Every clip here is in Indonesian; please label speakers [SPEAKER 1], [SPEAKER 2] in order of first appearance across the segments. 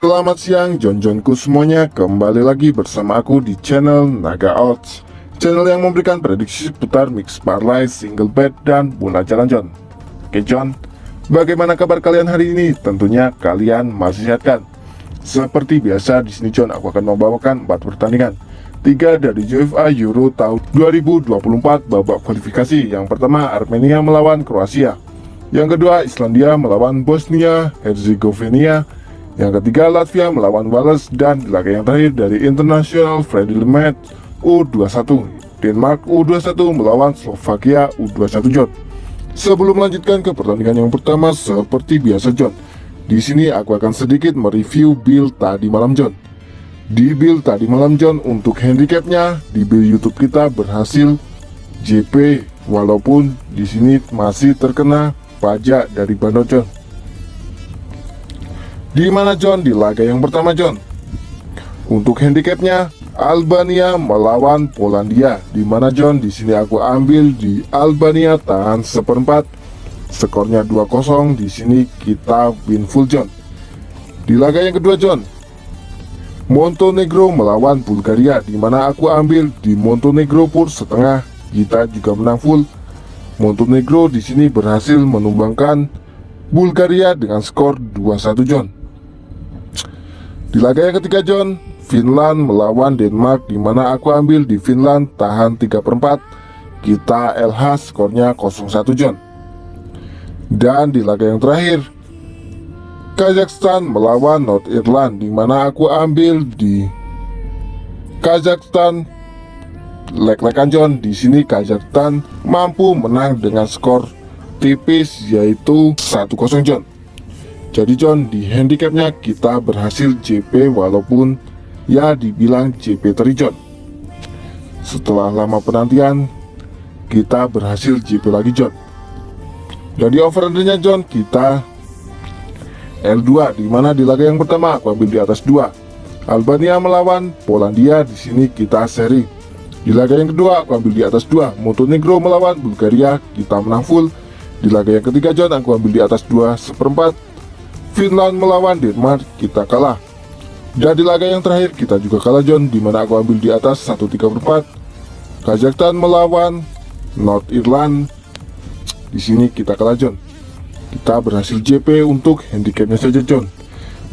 [SPEAKER 1] Selamat siang Jon-Jonku semuanya, kembali lagi bersama aku di channel Naga Odds, channel yang memberikan prediksi seputar mix parlay, single bet, dan bola jalan Jon. Oke Jon, bagaimana kabar kalian hari ini? Tentunya kalian masih sehat kan? Seperti biasa di sini Jon, aku akan membawakan 4 pertandingan, 3 dari UEFA Euro tahun 2024 babak kualifikasi. Yang pertama Armenia melawan Kroasia, yang kedua Islandia melawan Bosnia Herzegovina, yang ketiga Latvia melawan Wales, dan di laga yang terakhir dari International Friendly Match U21 Denmark U21 melawan Slovakia U21 Jon. Sebelum melanjutkan ke pertandingan yang pertama, seperti biasa Jon, di sini aku akan sedikit mereview build tadi malam Jon. Di build tadi malam Jon, untuk handicapnya di build YouTube kita berhasil JP, walaupun di sini masih terkena pajak dari Bandot Jon. Di mana Jon? Di laga yang pertama Jon, untuk handicapnya Albania melawan Polandia, di mana Jon di sini aku ambil di Albania tahan seperempat, skornya 2-0. Di sini kita win full Jon. Di laga yang kedua Jon, Montenegro melawan Bulgaria, di mana aku ambil di Montenegro pur setengah, kita juga menang full. Montenegro di sini berhasil menumbangkan Bulgaria dengan skor 2-1 Jon. Di laga yang ketiga Jon, Finland melawan Denmark, di mana aku ambil di Finland tahan 3/4, kita LH skornya 0-1 Jon. Dan di laga yang terakhir Kazakhstan melawan North Ireland, di mana aku ambil di Kazakhstan leg-legan Jon. Di sini Kazakhstan mampu menang dengan skor tipis yaitu 1-0 Jon. Jadi Jon, di handicapnya kita berhasil JP, walaupun ya dibilang JP teri Jon. Setelah lama penantian kita berhasil JP lagi Jon. Jadi over undernya Jon kita L2, di mana di laga yang pertama aku ambil di atas 2 Albania melawan Polandia, di sini kita seri. Di laga yang kedua aku ambil di atas 2 Montenegro melawan Bulgaria, kita menang full. Di laga yang ketiga Jon, aku ambil di atas 2 seperempat Finland melawan Denmark, kita kalah. Dan di laga yang terakhir kita juga kalah Jon, di mana aku ambil di atas 1/3 Kazakhstan melawan North Ireland, di sini kita kalah Jon. Kita berhasil JP untuk handicapnya saja Jon.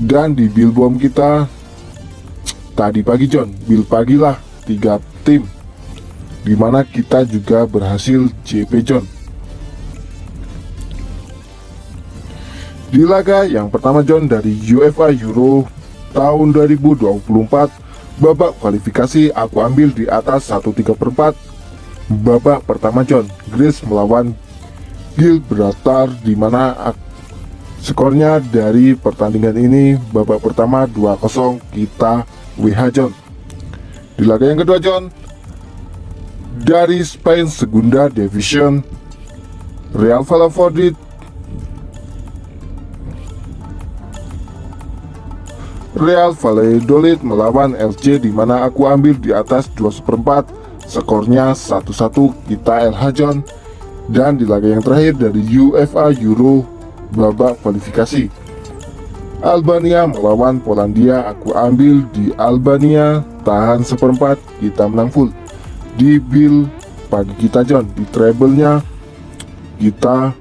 [SPEAKER 1] Dan di build bomb kita tadi pagi Jon, build pagi lah 3 tim, di mana kita juga berhasil JP Jon. Di laga yang pertama Jon dari UEFA Euro tahun 2024 babak kualifikasi, aku ambil di atas 1/3 babak pertama Jon, Greece melawan Gibraltar, di mana skornya dari pertandingan ini babak pertama 2-0, kita WH Jon. Di laga yang kedua Jon, dari Spain Segunda Division, Real Valladolid melawan LC, di mana aku ambil di atas 2/4, skornya 1-1, kita LH Jon. Dan di laga yang terakhir dari UEFA Euro babak kualifikasi, Albania melawan Polandia, aku ambil di Albania tahan seperempat, kita menang full. Di build pagi kita Jon, di treble-nya kita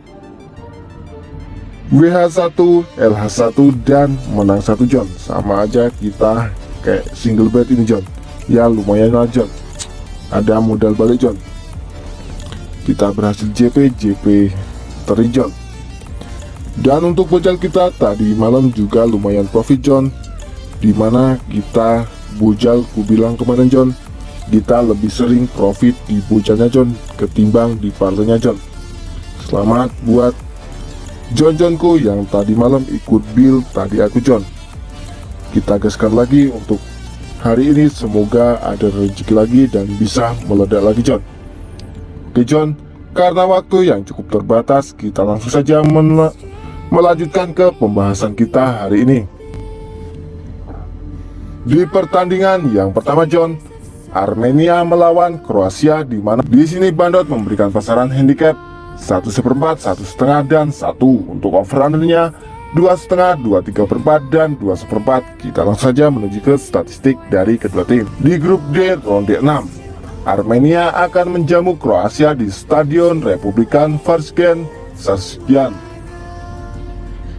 [SPEAKER 1] WH1, LH1, dan menang 1 Jon. Sama aja kita kayak single bet ini Jon. Ya lumayan lah Jon, ada modal balik Jon. Kita berhasil JP teri Jon. Dan untuk bojal kita tadi malam juga lumayan profit Jon, dimana kita bojal, ku bilang kemarin Jon, kita lebih sering profit di bojalnya Jon ketimbang di parlaynya Jon. Selamat buat Jon-Jonku yang tadi malam ikut build tadi aku Jon. Kita gaskan lagi untuk hari ini, semoga ada rezeki lagi dan bisa meledak lagi Jon. Oke Jon, karena waktu yang cukup terbatas, kita langsung saja melanjutkan ke pembahasan kita hari ini. Di pertandingan yang pertama Jon, Armenia melawan Kroasia, di mana di sini Bandot memberikan pasaran handicap 1/4, 1/2, dan 1. Untuk over undernya 2,5, 2,3/4, dan 2/1. Kita langsung saja menuju ke statistik dari kedua tim. Di grup D ronde 6, Armenia akan menjamu Kroasia di Stadion Republikan Varsgen Sasgian.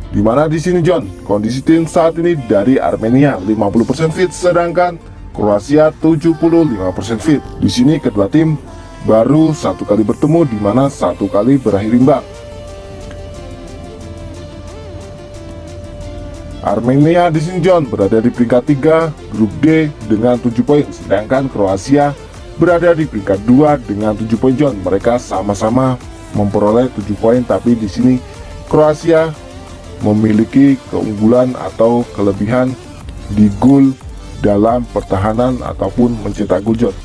[SPEAKER 1] Di mana di sini John, kondisi tim saat ini dari Armenia 50% fit, sedangkan Kroasia 75% fit. Di sini kedua tim baru satu kali bertemu, di mana satu kali berakhir imbang. Armenia di sini John berada di peringkat 3 grup D dengan 7 poin, sedangkan Kroasia berada di peringkat 2 dengan 7 poin John. Mereka sama-sama memperoleh 7 poin, tapi di sini Kroasia memiliki keunggulan atau kelebihan di gol dalam pertahanan ataupun mencetak gol John.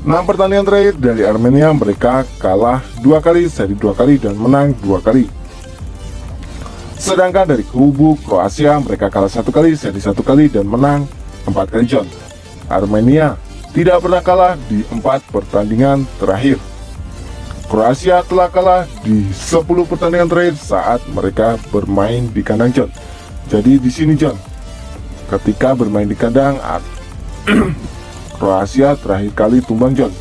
[SPEAKER 1] 6 pertandingan terakhir dari Armenia, mereka kalah 2 kali, seri 2 kali, dan menang 2 kali. Sedangkan dari kubu Kroasia, mereka kalah 1 kali, seri 1 kali, dan menang 4 kali John. Armenia tidak pernah kalah di 4 pertandingan terakhir. Kroasia telah kalah di 10 pertandingan terakhir saat mereka bermain di kandang John. Jadi di sini John, ketika bermain di kandang, Kroasia terakhir kali tumbang John.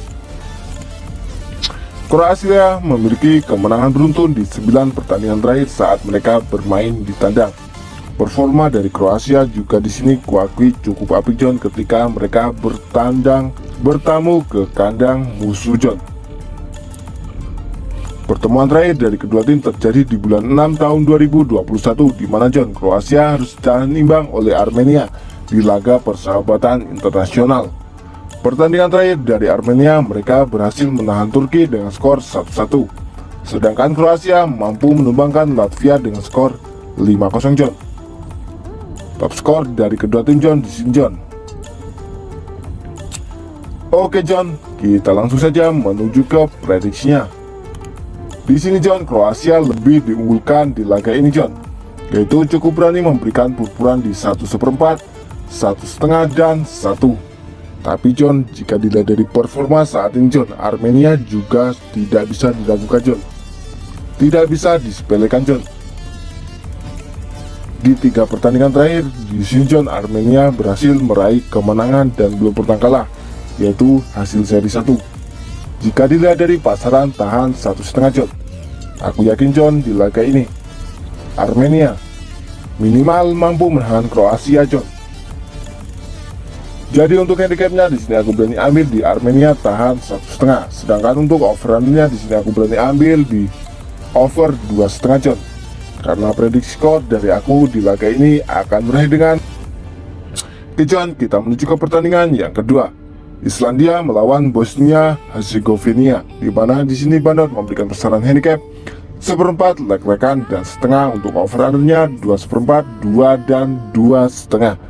[SPEAKER 1] Kroasia memiliki kemenangan beruntun di 9 pertandingan terakhir saat mereka bermain di tandang. Performa dari Kroasia juga di sini kuakui cukup apik John ketika mereka bertamu ke kandang musuh John. Pertemuan terakhir dari kedua tim terjadi di bulan 6 tahun 2021, di mana John, Kroasia harus ditahan imbang oleh Armenia di laga persahabatan internasional. Pertandingan terakhir dari Armenia, mereka berhasil menahan Turki dengan skor 1-1. Sedangkan Kroasia mampu menumbangkan Latvia dengan skor 5-0 John. Top skor dari kedua tim John di sini John. Oke John, kita langsung saja menuju ke prediksinya. Di sini John, Kroasia lebih diunggulkan di laga ini John, yaitu cukup berani memberikan pukulan di 1/4, 1,5, dan 1. Tapi John, jika dilihat dari performa saat ini John, Armenia juga tidak bisa diragukan John, tidak bisa disepelekan John. Di 3 pertandingan terakhir di sini John, Armenia berhasil meraih kemenangan dan belum pernah kalah, yaitu hasil seri 1. Jika dilihat dari pasaran tahan 1,5 John, aku yakin John di laga ini Armenia minimal mampu menahan Kroasia John. Jadi untuk handicapnya di sini aku berani ambil di Armenia tahan 1,5. Sedangkan untuk overrunnya di sini aku berani ambil di over 2,5 John. Karena prediksi skor dari aku di laga ini akan berakhir dengan John. Kita menuju ke pertandingan yang kedua. Islandia melawan Bosnia Herzegovina, di mana di sini Bandot memberikan besaran handicap 1/4, lek-lekan, dan setengah. Untuk over-undernya 2/4, 2, dan 2,5.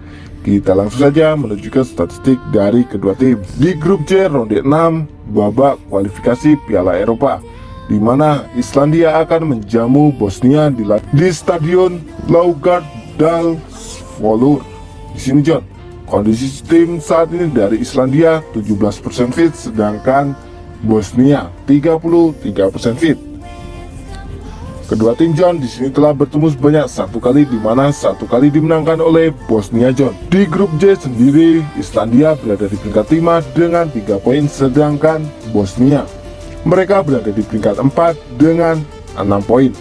[SPEAKER 1] Kita langsung saja menuju ke statistik dari kedua tim. Di grup C ronde 6 babak kualifikasi Piala Eropa, di mana Islandia akan menjamu Bosnia di Stadion Laugardalsvöllur. Di sini John, kondisi tim saat ini dari Islandia 17% fit, sedangkan Bosnia 33% fit. Kedua tim John di sini telah bertemu sebanyak 1 kali, di mana 1 kali dimenangkan oleh Bosnia John. Di grup J sendiri, Islandia berada di peringkat 5 dengan 3 poin, sedangkan Bosnia mereka berada di peringkat 4 dengan 6 poin.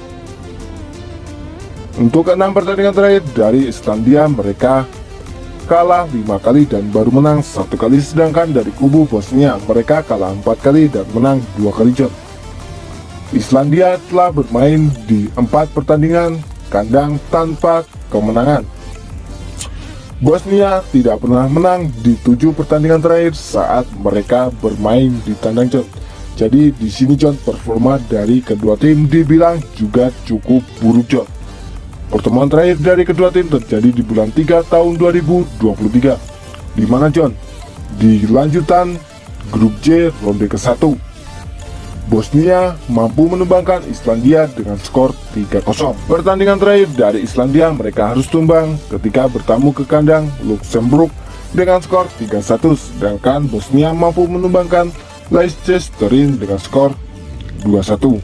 [SPEAKER 1] Untuk 6 pertandingan terakhir dari Islandia, mereka kalah 5 kali dan baru menang 1 kali, sedangkan dari kubu Bosnia mereka kalah 4 kali dan menang 2 kali John. Islandia telah bermain di 4 pertandingan kandang tanpa kemenangan. Bosnia tidak pernah menang di 7 pertandingan terakhir saat mereka bermain di tandang John. Jadi di sini John, performa dari kedua tim dibilang juga cukup buruk John. Pertemuan terakhir dari kedua tim terjadi di bulan 3 tahun 2023, di mana John, di lanjutan grup J ronde ke-1, Bosnia mampu menumbangkan Islandia dengan skor 3-0. Pertandingan terakhir dari Islandia, mereka harus tumbang ketika bertamu ke kandang Luxembourg dengan skor 3-1, sedangkan Bosnia mampu menumbangkan Liechtenstein dengan skor 2-1.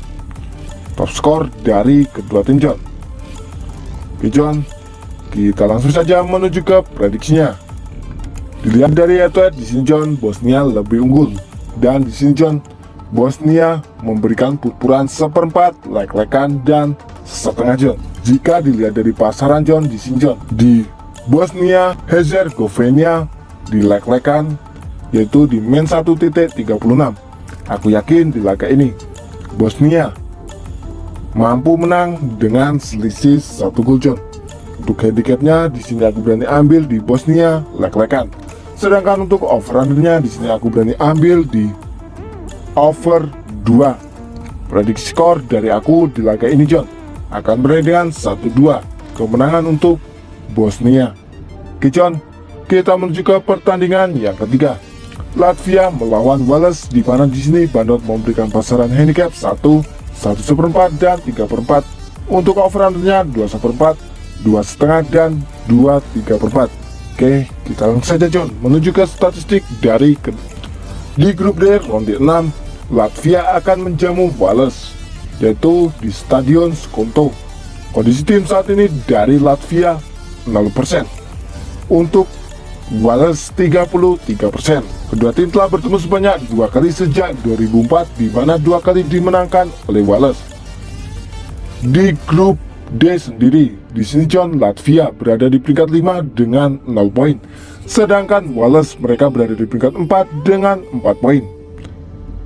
[SPEAKER 1] Top skor dari kedua tim John. Oke John, kita langsung saja menuju ke prediksinya. Dilihat dari head-to-head di sini John, Bosnia lebih unggul. Dan di sini John, Bosnia memberikan purpuran seperempat, lek-lekan dan setengah John. Jika dilihat dari pasaran John di sini John, di Bosnia Herzegovina di lek-lekan yaitu di min 1.36. Aku yakin di laga ini Bosnia mampu menang dengan selisih 1 gol John. Untuk handicapnya di sini aku berani ambil di Bosnia lek-lekan. Sedangkan untuk over undernya di sini aku berani ambil di over 2. Prediksi skor dari aku di laga ini John akan berakhir dengan 1-2 kemenangan untuk Bosnia. Oke John, kita menuju ke pertandingan yang ketiga. Latvia melawan Wales, di mana di sini Bandot memberikan pasaran handicap 1/1/4 dan 3/4. Untuk over undernya 2/4, 2,5 dan 2/3/4. Oke, kita langsung saja John menuju ke statistik dari di grup D ronde 6. Latvia akan menjamu Wales, yaitu di Stadion Skonto. Kondisi tim saat ini dari Latvia 0%, untuk Wales 33%. Kedua tim telah bertemu sebanyak 2 kali sejak 2004, di mana 2 kali dimenangkan oleh Wales. Di grup D sendiri, di sini John, Latvia berada di peringkat 5 dengan 0 poin, sedangkan Wales mereka berada di peringkat 4 dengan 4 poin.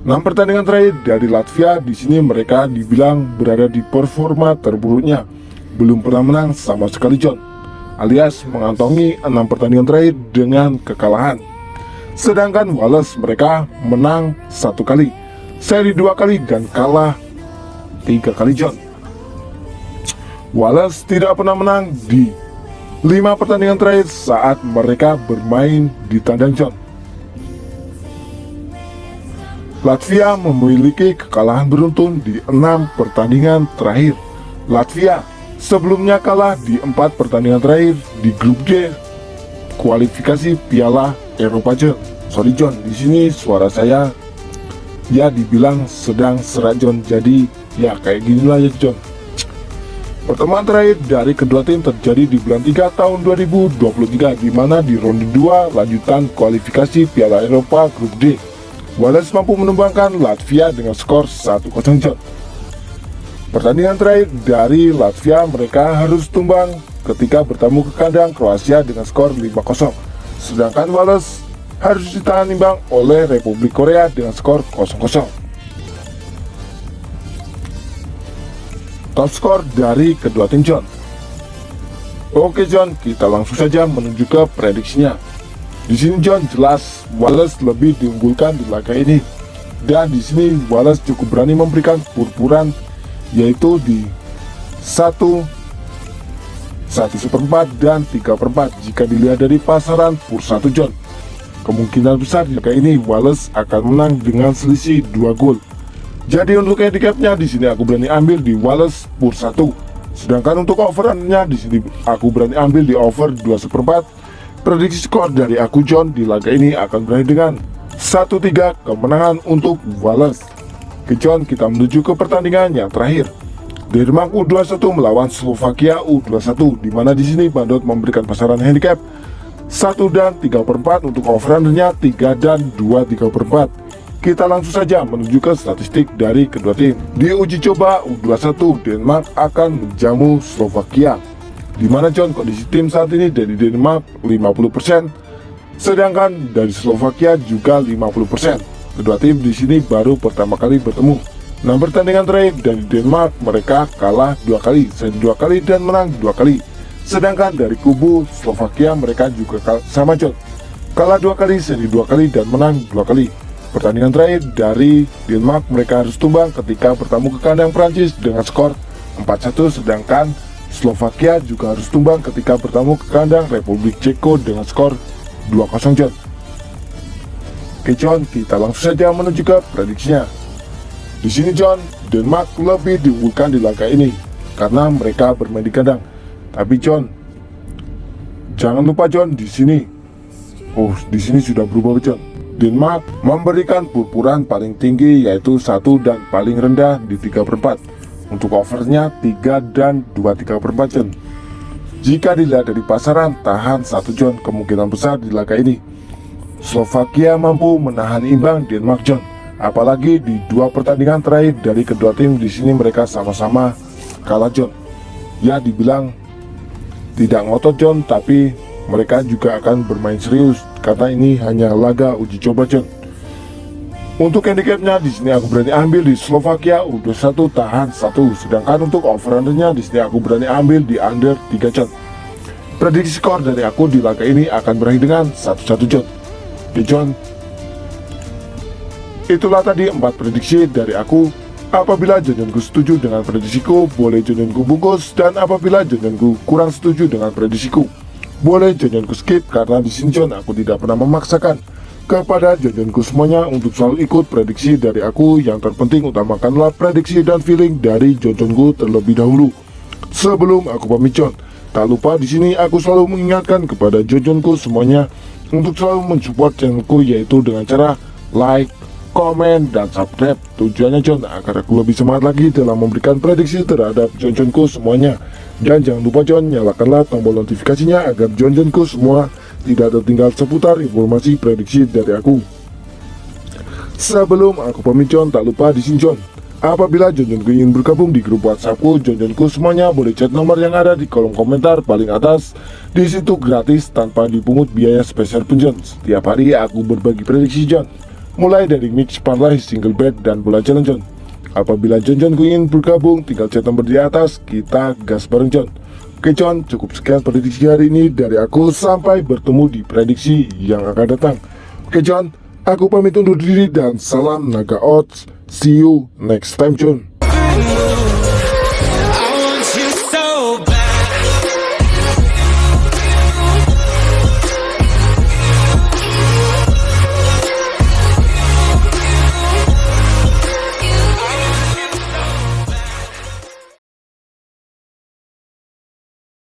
[SPEAKER 1] 6 pertandingan terakhir dari Latvia, di sini mereka dibilang berada di performa terburuknya, belum pernah menang sama sekali John, alias mengantongi 6 pertandingan terakhir dengan kekalahan. Sedangkan Wales mereka menang 1 kali, seri 2 kali dan kalah 3 kali John. Wales tidak pernah menang di 5 pertandingan terakhir saat mereka bermain di tandang John. Latvia memiliki kekalahan beruntun di 6 pertandingan terakhir. Latvia sebelumnya kalah di 4 pertandingan terakhir di grup D kualifikasi Piala Eropa John. Sorry John, di sini suara saya ya dibilang sedang serak John, jadi ya kayak gini lah ya John. Pertemuan terakhir dari kedua tim terjadi di bulan 3 tahun 2023, di mana di ronde 2 lanjutan kualifikasi Piala Eropa grup D, Wales mampu menumbangkan Latvia dengan skor 1-0 John. Pertandingan terakhir dari Latvia mereka harus tumbang ketika bertemu ke kandang Kroasia dengan skor 5-0. Sedangkan Wales harus ditahan imbang oleh Republik Korea dengan skor 0-0. Top skor dari kedua tim John. Oke John, kita langsung saja menuju ke prediksinya. Di sini John jelas Wales lebih diunggulkan di laga ini, dan di sini Wales cukup berani memberikan purpuran, yaitu di 1/1/4 dan 3/4 jika dilihat dari pasaran Pur 1 John. Kemungkinan besar jika ini Wales akan menang dengan selisih 2 gol. Jadi untuk handicapnya di sini aku berani ambil di Wales Pur 1. Sedangkan untuk overnya di sini aku berani ambil di over 2/4. Prediksi skor dari aku John di laga ini akan berakhir dengan 1-3 kemenangan untuk Wales. Oke John, kita menuju ke pertandingan yang terakhir. Denmark U21 melawan Slovakia U21, di mana di sini Bandot memberikan pasaran handicap 1 dan 3/4, untuk over-undernya 3 dan 2/3/4. Kita langsung saja menuju ke statistik dari kedua tim. Di uji coba U21, Denmark akan menjamu Slovakia, di mana John, kondisi tim saat ini dari Denmark 50%, sedangkan dari Slovakia juga 50%. Kedua tim di sini baru pertama kali bertemu. 6 pertandingan terakhir dari Denmark mereka kalah 2 kali, seri 2 kali dan menang 2 kali. Sedangkan dari kubu Slovakia mereka juga sama John, kalah 2 kali, seri 2 kali dan menang 2 kali. Pertandingan terakhir dari Denmark mereka harus tumbang ketika bertemu ke kandang Prancis dengan skor 4-1, sedangkan Slovakia juga harus tumbang ketika bertemu ke kandang Republik Ceko dengan skor 2-0 John. Oke John, kita langsung saja menuju ke prediksinya. Di sini John, Denmark lebih diunggulkan di laga ini karena mereka bermain di kandang. Tapi John, jangan lupa John, di sini sudah berubah John. Denmark memberikan purpuran paling tinggi yaitu 1 dan paling rendah di 3/4. Untuk overnya 3 dan 2/3/4 John. Jika dilihat dari pasaran, tahan 1 John kemungkinan besar di laga ini. Slovakia mampu menahan imbang Denmark John. Apalagi di 2 pertandingan terakhir dari kedua tim di sini mereka sama-sama kalah John. Ya dibilang tidak ngotot John, tapi mereka juga akan bermain serius karena ini hanya laga uji coba John. Untuk handicapnya di sini aku berani ambil di Slovakia under 1 tahan 1. Sedangkan untuk over undernya di sini aku berani ambil di under 3 John. Prediksi skor dari aku di laga ini akan berakhir dengan 1-1 John. Oke John, itulah tadi 4 prediksi dari aku. Apabila Jonjonku setuju dengan prediksiku, boleh Jonjonku bungkus, dan apabila Jonjonku kurang setuju dengan prediksiku, boleh Jonjonku skip, karena di sini John aku tidak pernah memaksakan kepada Jonjonku semuanya untuk selalu ikut prediksi dari aku. Yang terpenting utamakanlah prediksi dan feeling dari Jonjonku terlebih dahulu. Sebelum aku pamit John, tak lupa di sini aku selalu mengingatkan kepada Jonjonku semuanya untuk selalu mensupport channelku, yaitu dengan cara like, komen, dan subscribe. Tujuannya John agar aku lebih semangat lagi dalam memberikan prediksi terhadap Jonjonku semuanya. Dan jangan lupa John, nyalakanlah tombol notifikasinya agar Jonjonku semua tidak tertinggal seputar informasi prediksi dari aku. Sebelum aku pamit John, tak lupa di sini John, apabila Jonjonku ingin bergabung di grup WhatsAppku, Jonjonku semuanya boleh chat nomor yang ada di kolom komentar paling atas. Di situ gratis tanpa dipungut biaya spesial pun John. Setiap hari aku berbagi prediksi John, mulai dari mix parlay, single bet, dan bola jalan John. Apabila Jonjonku ingin bergabung, tinggal chat nomor di atas, kita gas bareng John. Oke John, cukup sekian prediksi hari ini dari aku. Sampai bertemu di prediksi yang akan datang. Oke John, aku pamit undur diri dan salam Naga Odds. See you next time John.